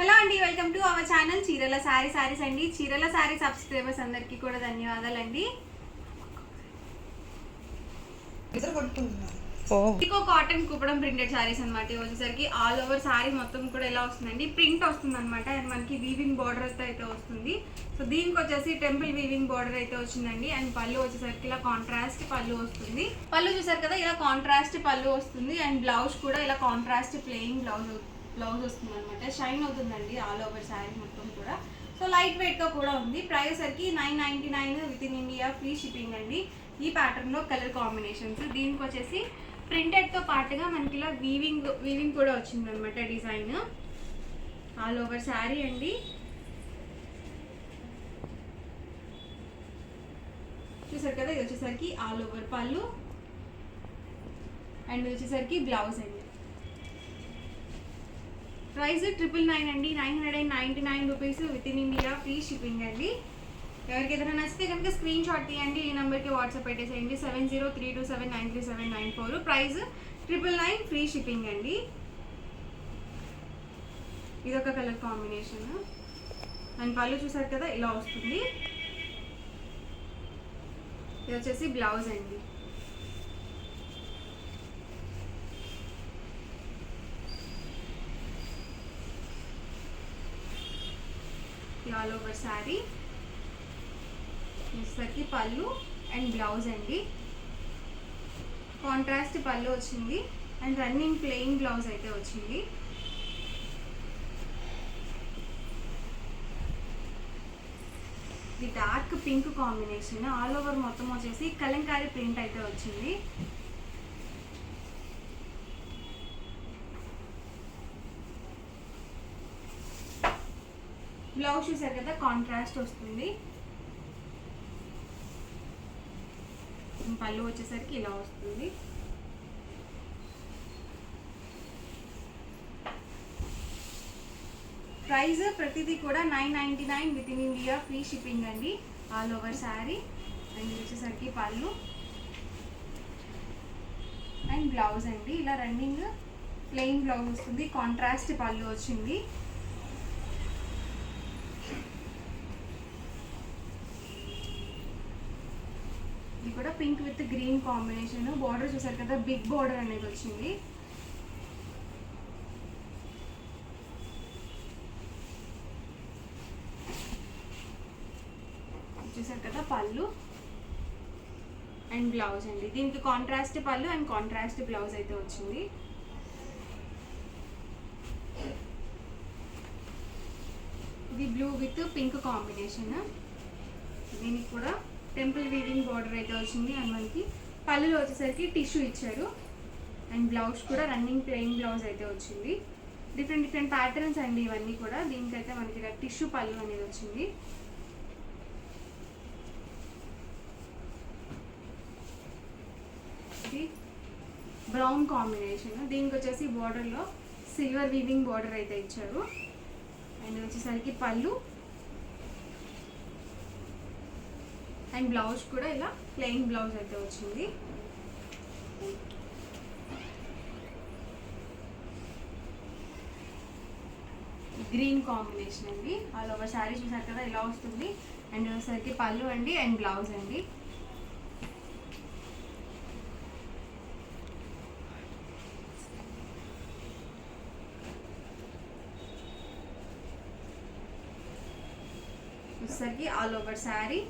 Hello అండి, welcome to our channel చీరల సారీస్ అండి. చీరల సారీ సబ్స్క్రైబర్స్ అందరికీ కూడా ధన్యవాదాలండి. ఇకో కాటన్ కుప్పడం ప్రింటెడ్ సారీస్ అనమాట. వచ్చేసరికి ఆల్ ఓవర్ సారీ మొత్తం కూడా ఎలా వస్తుందండి, ప్రింట్ వస్తుంది అనమాట. అండ్ మనకి వీవింగ్ బార్డర్ అయితే వస్తుంది. సో దీనికి వచ్చేసి టెంపుల్ వీవింగ్ బార్డర్ అయితే వచ్చిందండి. అండ్ పళ్ళు వచ్చేసరికి ఇలా కాంట్రాస్ట్ పళ్ళు వస్తుంది. పళ్ళు చూసారు కదా, ఇలా కాంట్రాస్ట్ పళ్ళు వస్తుంది. అండ్ బ్లౌజ్ కూడా ఇలా కాంట్రాస్ట్ ప్లెయిన్ బ్లౌజ్ వస్తుంది అనమాట. షైన్ అవుతుందండి ఆల్ ఓవర్ శారీ మొత్తం కూడా. సో లైట్ వెయిట్ గా కూడా ఉంది. ప్రైస్ సరికి 999 with in India, free shipping అండి. ఈ ప్యాటర్న్ లో కలర్ కాంబినేషన్స్. దీనికి వచ్చేసి ప్రింటెడ్ తో పాటుగా మనకి ఇలా వీవింగ్ కూడా వచ్చింది అనమాట. డిజైన్ ఆల్ ఓవర్ శారీ అండి. చూసారు కదా, ఇది వచ్చేసరికి ఆల్ ఓవర్ పళ్ళు అండ్ వచ్చేసరికి బ్లౌజ్ అండి. ప్రైస్ 999 అండి, 999 rupees with in India, free shipping అండి. ఎవరికి ఏదైనా నచ్చితే కనుక స్క్రీన్ షాట్ తీయండి, ఈ నెంబర్కి వాట్సాప్ పెట్టేసేయండి 7032799374. ప్రైస్ 999, ఫ్రీ షిప్పింగ్ అండి. ఇదొక కలర్ కాంబినేషన్. అండ్ పళ్ళు చూసారు కదా, ఇలా వస్తుంది. ఇది వచ్చేసి బ్లౌజ్ అండి. ఆల్ ఓవర్ శారీ వచ్చేసరికి పళ్ళు అండ్ బ్లౌజ్ అండి. కాంట్రాస్ట్ పళ్ళు వచ్చింది అండ్ రన్నింగ్ ప్లెయిన్ బ్లౌజ్ అయితే వచ్చింది. ఇది dark pink combination. All over మొత్తం వచ్చేసి కలంకారీ ప్రింట్ అయితే వచ్చింది. బ్లౌజ్ చూసారు కదా, కాంట్రాస్ట్ వస్తుంది. పళ్ళు వచ్చేసరికి ఇలా వస్తుంది. ప్రైస్ ప్రతిదీ కూడా 999 with in India, free shipping అండి. ఆల్ ఓవర్ శారీ అండ్ వచ్చేసరికి పళ్ళు అండ్ బ్లౌజ్ అండి. ఇలా రన్నింగ్ ప్లెయిన్ బ్లౌజ్ వస్తుంది. కాంట్రాస్ట్ పళ్ళు వచ్చింది. ఇది కూడా pink with green combination. Border చూసారు కదా, బిగ్ బార్డర్ అనేది వచ్చింది. చూసారు కదా, పళ్ళు అండ్ బ్లౌజ్ అండి. దీనికి కాంట్రాస్ట్ పళ్ళు అండ్ కాంట్రాస్ట్ బ్లౌజ్ అయితే వచ్చింది. ఇది బ్లూ విత్ పింక్ కాంబినేషన్. దీనికి కూడా టెంపుల్ వీవింగ్ బార్డర్ అయితే వచ్చింది. అండ్ మనకి పళ్ళులో వచ్చేసరికి టిష్యూ ఇచ్చారు. అండ్ బ్లౌజ్ కూడా రన్నింగ్ ప్లెయిన్ బ్లౌజ్ అయితే వచ్చింది. డిఫరెంట్ ప్యాటర్న్స్ అండి ఇవన్నీ కూడా. దీనికైతే మనకి టిష్యూ పళ్ళు అనేది వచ్చింది. ఇది బ్రౌన్ కాంబినేషన్. దీనికి వచ్చేసి బార్డర్లో సిల్వర్ వీవింగ్ బార్డర్ అయితే ఇచ్చారు. అండ్ వచ్చేసరికి పళ్ళు అండ్ బ్లౌజ్ కూడా ఇలా ప్లెయిన్ బ్లౌజ్ అయితే వచ్చింది. గ్రీన్ కాంబినేషన్ అండి. ఆల్ ఓవర్ శారీ చూసారు కదా, ఇలా వస్తుంది. అండ్ వచ్చేసరికి పళ్ళు అండి అండ్ బ్లౌజ్ అండి. వచ్చేసరికి ఆల్ ఓవర్ శారీ.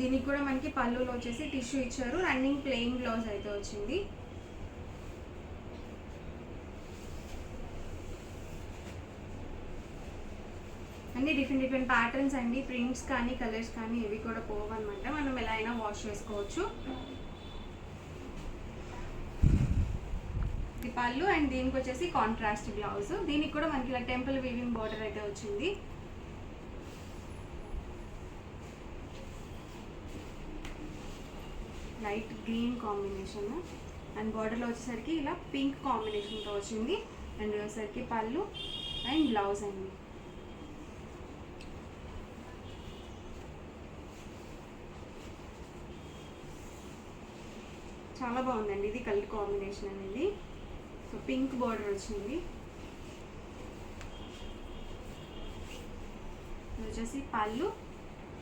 దీనికి కూడా మనకి పళ్ళులో వచ్చేసి టిష్యూ ఇచ్చారు. రన్నింగ్ ప్లెయిన్ బ్లౌజ్ అయితే వచ్చింది. అన్ని డిఫరెంట్ ప్యాటర్న్స్ అండి. ప్రింట్స్ కానీ కలర్స్ కానీ ఇవి కూడా పోవన్నమాట. మనం ఎలా అయినా వాష్ చేసుకోవచ్చు. ఇది పళ్ళు అండ్ దీనికి వచ్చేసి కాంట్రాస్ట్ బ్లౌజ్. దీనికి కూడా మనకి ఇలా టెంపుల్ వీవింగ్ బార్డర్ అయితే వచ్చింది. లైట్ గ్రీన్ కాంబినేషన్ అండ్ బార్డర్లో వచ్చేసరికి ఇలా పింక్ కాంబినేషన్తో వచ్చింది. అండ్ వచ్చేసరికి పళ్ళు అండ్ బ్లౌజ్ అండి. చాలా బాగుందండి ఇది కలర్ కాంబినేషన్ అనేది. సో పింక్ బార్డర్ వచ్చింది. ఇది వచ్చేసి పళ్ళు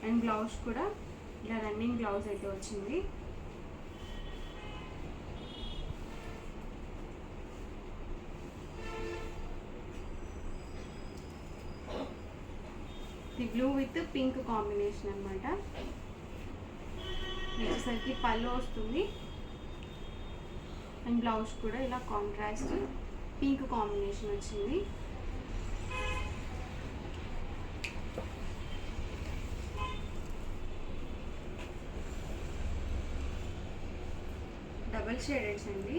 అండ్ బ్లౌజ్ కూడా ఇలా రన్నింగ్ బ్లౌజ్ అయితే వచ్చింది. ఇది బ్లూ విత్ పింక్ కాంబినేషన్ అనమాట. వచ్చేసరికి పళ్ళు వస్తుంది అండ్ బ్లౌజ్ కూడా ఇలా కాంట్రాస్ట్ పింక్ కాంబినేషన్ వచ్చింది. డబల్ షేడెడ్స్ అండి.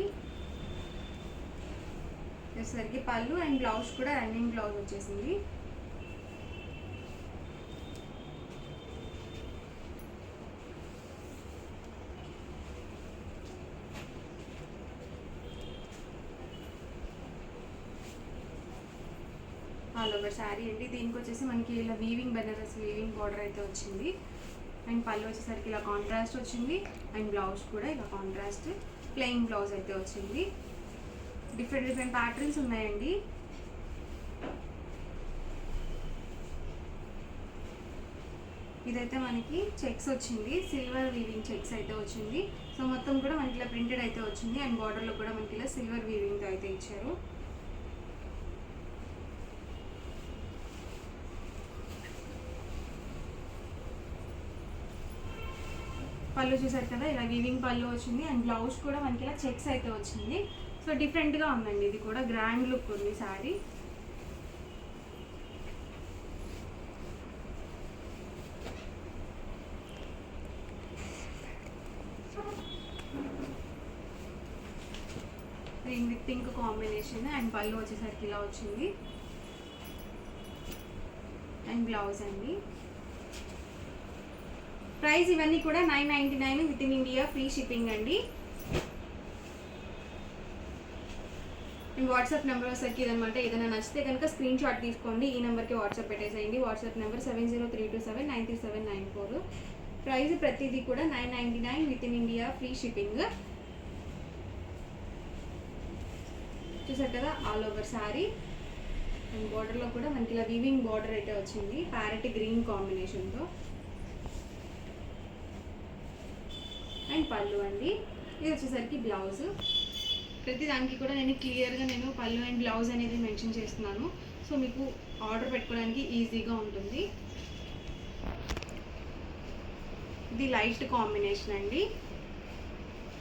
వచ్చేసరికి పళ్ళు అండ్ బ్లౌజ్ కూడా రన్నింగ్ బ్లౌజ్ వచ్చేసింది. ఆల్ ఓవర్ శారీ అండి. దీనికి వచ్చేసి మనకి ఇలా వీవింగ్ బెనారస్ వీవింగ్ బార్డర్ అయితే వచ్చింది అండ్ పళ్ళు వచ్చేసరికి ఇలా కాంట్రాస్ట్ వచ్చింది అండ్ బ్లౌజ్ కూడా ఇలా కాంట్రాస్ట్ ప్లెయిన్ బ్లౌజ్ అయితే వచ్చింది. డిఫరెంట్ డిఫరెంట్ ప్యాటర్న్స్ ఉన్నాయండి. ఇదైతే మనకి చెక్స్ వచ్చింది, సిల్వర్ వీవింగ్ చెక్స్ అయితే వచ్చింది. సో మొత్తం కూడా మనకి ఇలా ప్రింటెడ్ అయితే వచ్చింది అండ్ బార్డర్లో కూడా మనకి ఇలా సిల్వర్ వీవింగ్తో అయితే ఇచ్చారు. పళ్ళు చూసారు కదా, ఇలా వీవింగ్ పళ్ళు వచ్చింది అండ్ బ్లౌజ్ కూడా మనకి ఇలా చెక్స్ అయితే వచ్చింది. సో డిఫరెంట్గా ఉందండి, ఇది కూడా గ్రాండ్ లుక్ ఉంది sari. Green with pink combination and పళ్ళు వచ్చేసరికి ఇలా వచ్చింది అండ్ బ్లౌజ్ అండి. ప్రైస్ ఇవన్నీ కూడా 999 with in India, free shipping అండి. అండ్ వాట్సాప్ నెంబర్ వచ్చేసరికి ఇదనమాట. ఏదైనా నచ్చితే కనుక స్క్రీన్ షాట్ తీసుకోండి, ఈ నెంబర్కి వాట్సాప్ పెట్టేసేయండి. WhatsApp number 7032799374. ప్రైస్ ప్రతిదీ కూడా 999 with in India, free shipping. చూసారు కదా, ఆల్ ఓవర్ శారీ అండ్ బార్డర్లో కూడా మనకి ఇలా వీవింగ్ బార్డర్ అయితే వచ్చింది ప్యారెట్ గ్రీన్ కాంబినేషన్తో అండ్ పళ్ళు అండి. ఇది వచ్చేసరికి బ్లౌజ్. ప్రతి దానికి కూడా నేను క్లియర్గా పళ్ళు అండ్ బ్లౌజ్ అనేది మెన్షన్ చేస్తున్నాను, సో మీకు ఆర్డర్ పెట్టుకోవడానికి ఈజీగా ఉంటుంది. ఇది లైట్ కాంబినేషన్ అండి.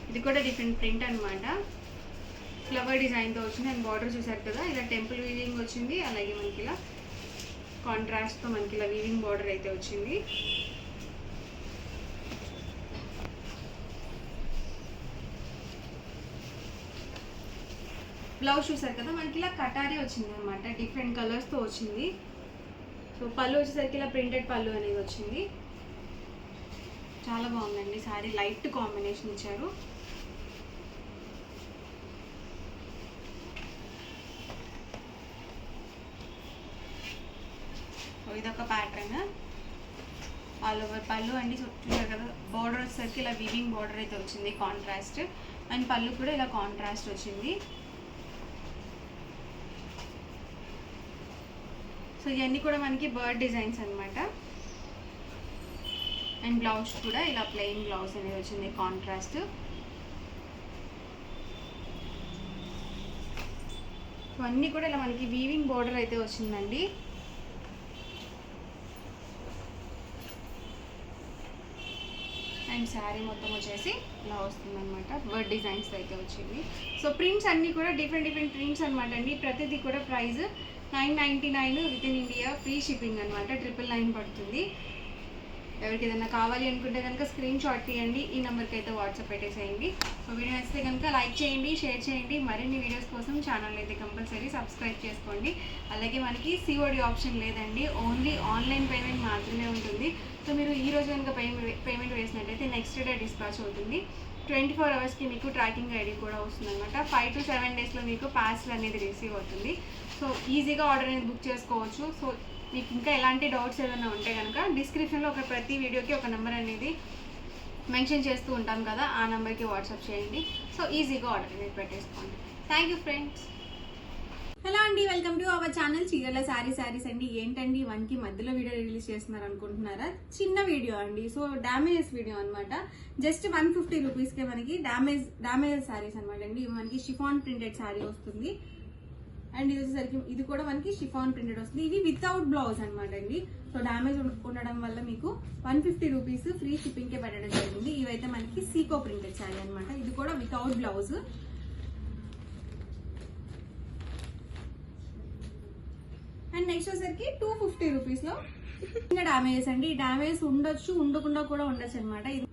ఇది కూడా డిఫరెంట్ ప్రింట్ అనమాట, ఫ్లవర్ డిజైన్తో వచ్చింది అండ్ బార్డర్ చూసారు కదా, ఇలా టెంపుల్ వీవింగ్ వచ్చింది. అలాగే మనకి ఇలా కాంట్రాస్ట్తో మనకి ఇలా వీవింగ్ బార్డర్ అయితే వచ్చింది. బ్లౌజ్ చూసారు కదా, మనకి ఇలా కటారీ వచ్చింది అనమాట, డిఫరెంట్ కలర్స్తో వచ్చింది. సో పళ్ళు వచ్చేసరికి ఇలా ప్రింటెడ్ పళ్ళు అనేది వచ్చింది. చాలా బాగుందండి శారీ, లైట్ కాంబినేషన్ ఇచ్చారు. ఇదొక ప్యాటర్న్, ఆల్ ఓవర్ పళ్ళు అండి. చూసారు కదా, బార్డర్ వచ్చేసరికి ఇలా వీవింగ్ బార్డర్ అయితే వచ్చింది కాంట్రాస్ట్ అండ్ పళ్ళు కూడా ఇలా కాంట్రాస్ట్ వచ్చింది. సో ఇవన్నీ కూడా మనకి బర్డ్ డిజైన్స్ అనమాట అండ్ బ్లౌజ్ కూడా ఇలా ప్లెయిన్ బ్లౌజ్ అనేది వచ్చింది కాంట్రాస్ట్. అన్నీ కూడా ఇలా మనకి వీవింగ్ బార్డర్ అయితే వచ్చిందండి. అండ్ శారీ మొత్తం వచ్చేసి ఇలా వస్తుంది అనమాట, బర్డ్ డిజైన్స్ అయితే వచ్చింది. సో ప్రింట్స్ అన్నీ కూడా డిఫరెంట్ డిఫరెంట్ ప్రింట్స్ అనమాట అండి. ప్రతిదీ కూడా price 999 with in India, free shipping అనమాట, 999 పడుతుంది. ఎవరికి ఏదైనా కావాలి అనుకుంటే కనుక స్క్రీన్ షాట్ తీయండి, ఈ నెంబర్కి అయితే వాట్సాప్ పెట్టేసేయండి. సో వీడియో నచ్చితే కనుక లైక్ చేయండి, షేర్ చేయండి. మరిన్ని వీడియోస్ కోసం ఛానల్ అయితే కంపల్సరీ సబ్స్క్రైబ్ చేసుకోండి. అలాగే మనకి సిఓడి ఆప్షన్ లేదండి, ఓన్లీ ఆన్లైన్ పేమెంట్ మాత్రమే ఉంటుంది. సో మీరు ఈ రోజు కనుక పేమెంట్ వేసినట్టయితే నెక్స్ట్ డే డిస్పాచ్ అవుతుంది. 24 అవర్స్కి మీకు ట్రాకింగ్ ఐడి కూడా వస్తుంది అనమాట. 5 to 7 డేస్లో మీకు పార్సల్ అనేది రిసీవ్ అవుతుంది. సో ఈజీగా ఆర్డర్ అనేది బుక్ చేసుకోవచ్చు. సో మీకు ఇంకా ఎలాంటి డౌట్స్ ఏదైనా ఉంటే కనుక డిస్క్రిప్షన్లో ప్రతి వీడియోకి ఒక నెంబర్ అనేది మెన్షన్ చేస్తూ ఉంటాం కదా, ఆ నెంబర్కి వాట్సాప్ చేయండి. సో ఈజీగా ఆర్డర్ అనేది పెట్టేసుకోండి. Thank you friends. హలో అండి, వెల్కమ్ టు అవర్ ఛానల్ చీరల సారీస్ అండి. ఏంటండి 1 కి మధ్యలో వీడియో రిలీజ్ చేస్తున్నారు అనుకుంటున్నారా? చిన్న వీడియో అండి. సో డామేజ్ వీడియో అనమాట. జస్ట్ 150 రూపీస్ కే మనకి డామేజ్ సారీస్ అనమాట అండి. మనకి షిఫాన్ ప్రింటెడ్ సారీ వస్తుంది. అండ్ ఇది వచ్చేసరికి ఇది కూడా మనకి షిఫాన్ ప్రింటెడ్ వస్తుంది. ఇది వితౌట్ బ్లౌజ్ అనమాట అండి. సో డామేజ్ ఉండడం వల్ల మీకు 150 రూపీస్ ఫ్రీ షిప్పింగ్ కే పెట్టడం జరిగింది. ఇవైతే మనకి సీకో ప్రింటెడ్ సారీ అనమాట. ఇది కూడా వితౌట్ బ్లౌజ్. అండ్ నెక్స్ట్ వచ్చేసరికి 250 రూపీస్ లో చిన్న డామేజెస్ అండి. డామేజ్ ఉండొచ్చు, ఉండకుండా కూడా ఉండొచ్చు అనమాట. ఇది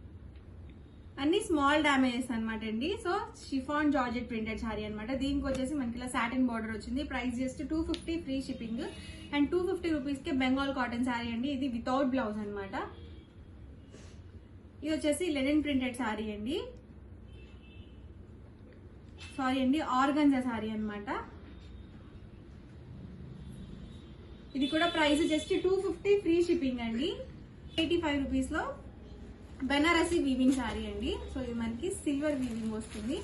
అన్ని స్మాల్ డామేజెస్ అనమాట అండి. So chiffon georgette printed sorry అనమాట. దీనికి వచ్చేసి మనకి ఇలా సాటిన్ బార్డర్ వచ్చింది. Price just 250 free shipping. And 250 rupees కి బెంగాల్ కాటన్ సారీ అండి. ఇది వితౌట్ బ్లౌజ్ అనమాట. ఇది వచ్చేసి లెనిన్ ప్రింటెడ్ సారీ అండి. సారీ అండి, ఆర్గంజా సారీ అనమాట. ఇది కూడా ప్రైస్ జస్ట్ 250 ఫ్రీ షిప్పింగ్ అండి. 85 రూపీస్ లో బెనారసీ వీవింగ్ సారీ అండి. సో ఇది మనకి సిల్వర్ వీవింగ్ వస్తుంది.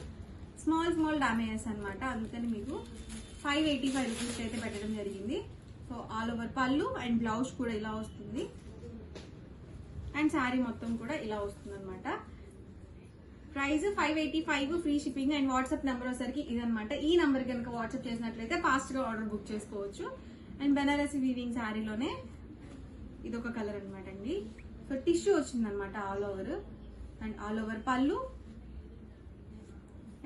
స్మాల్ డామేజెస్ అనమాట. అందుకని మీకు 585 రూపీస్ అయితే పెట్టడం జరిగింది. సో ఆల్ ఓవర్ పళ్ళు అండ్ బ్లౌజ్ కూడా ఇలా వస్తుంది. అండ్ సారీ మొత్తం కూడా ఇలా వస్తుంది అనమాట. Price 585 free shipping. And WhatsApp number వచ్చేసరికి ఇదనమాట. ఈ నెంబర్ కనుక వాట్సాప్ చేసినట్లయితే ఫాస్ట్ గా ఆర్డర్ బుక్ చేసుకోవచ్చు. అండ్ బెనారసీ వీవింగ్ శారీలోనే ఇదొక కలర్ అనమాట అండి. సో టిష్యూ వచ్చింది అనమాట all over. And all over పళ్ళు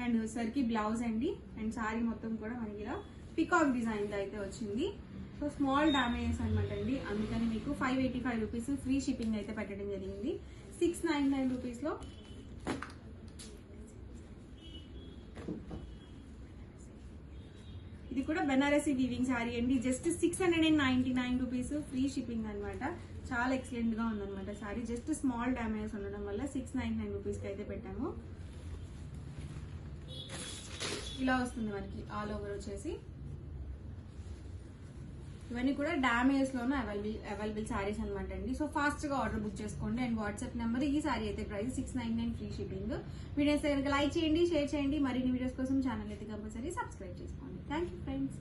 అండ్ వచ్చేసరికి బ్లౌజ్ అండి. అండ్ శారీ మొత్తం కూడా మనకి ఇలా పికాక్ డిజైన్ అయితే వచ్చింది. సో స్మాల్ డామేజెస్ అనమాట అండి. అందుకని మీకు 585 రూపీస్ ఫ్రీ షిప్పింగ్ అయితే పెట్టడం జరిగింది. 699 రూపీస్ లో ఇది కూడా బెనారసీ వీవింగ్ సారీ అండి. జస్ట్ 699 రూపీస్ ఫ్రీ షిప్పింగ్ అనమాట. చాలా ఎక్సలెంట్ గా ఉందన్నమాట సారీ. జస్ట్ స్మాల్ డామేజ్ ఉండడం వల్ల 699 రూపీస్ కి అయితే పెట్టాము. ఇలా వస్తుంది మనకి ఆల్ ఓవర్ వచ్చేసి. ఇవన్నీ కూడా డామేజ్ లోనే అవైలబుల్ సారీస్ అనమాట అండి. సో ఫాస్ట్ గా ఆర్డర్ బుక్ చేసుకోండి. And WhatsApp number. ఈ సారీ అయితే ప్రైస్ 699 ఫ్రీ షిప్పింగ్. వీడియోస్ కనుక లైక్ చేయండి, షేర్ చేయండి. మరిన్ని వీడియోస్ కోసం ఛానల్ అయితే కంపల్సరీ సబ్స్క్రైబ్ చేసుకోండి. Thank you friends.